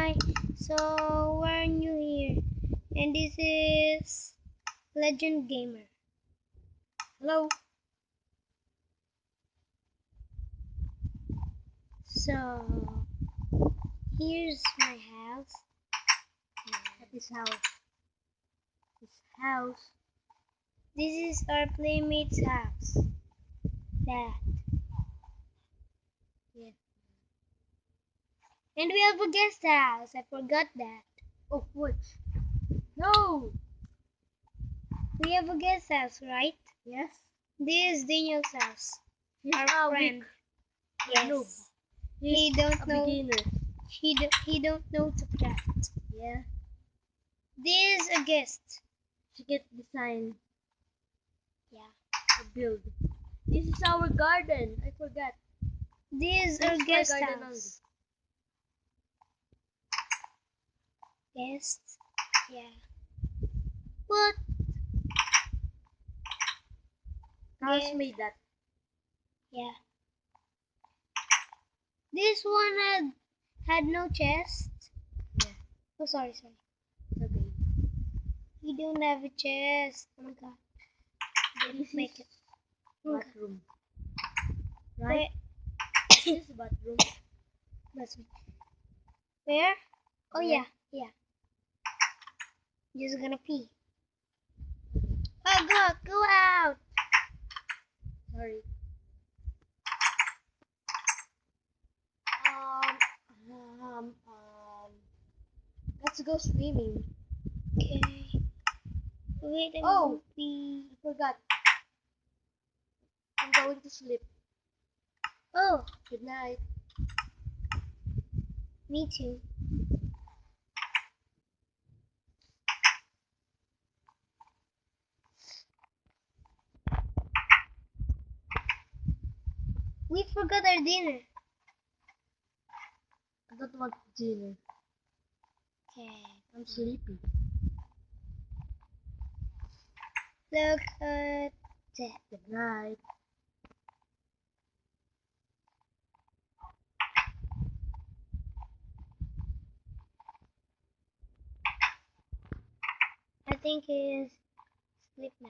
Hi, so we're new here, and this is Legend Gamer. Hello. So here's my house. At this house. This house. This is our playmate's house. That. Yeah. And we have a guest house. I forgot that. Oh, which? No. We have a guest house, right? Yes. This is Daniel's house. He's Our a friend. weak. Yes. Noob. He He's don't a know. beginner. He don't know to craft. Yeah. This is a guest. She get design. Yeah. Build. This is our garden. I forgot. This is This our is my guest garden house. Guest. Yeah. What? Carlos Yeah. made that. Yeah. This one had no chest. Yeah. Oh, sorry. It's okay. We don't have a chest. Oh my god. This Make is it. Okay. bathroom. Right? This is bathroom. That's me. Where? Oh Where? yeah. Just gonna pee. Oh, go out. Sorry. Let's go swimming. Okay. Wait, I'm Oh. gonna pee. I forgot. I'm going to sleep. Oh, Good night. me too. We forgot our dinner. I don't want dinner. Okay. I'm sleepy. Look at that. Good night. I think he's asleep now.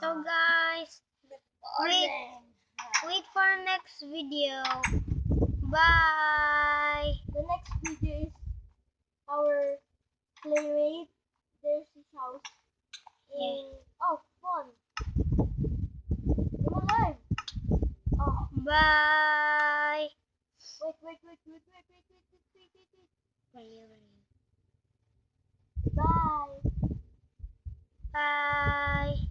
So guys, wait for our next video. Bye. The next video is our playmate. There's his house. Yeah. Oh, fun. Come alive. Oh, Bye. wait. Bye. Bye.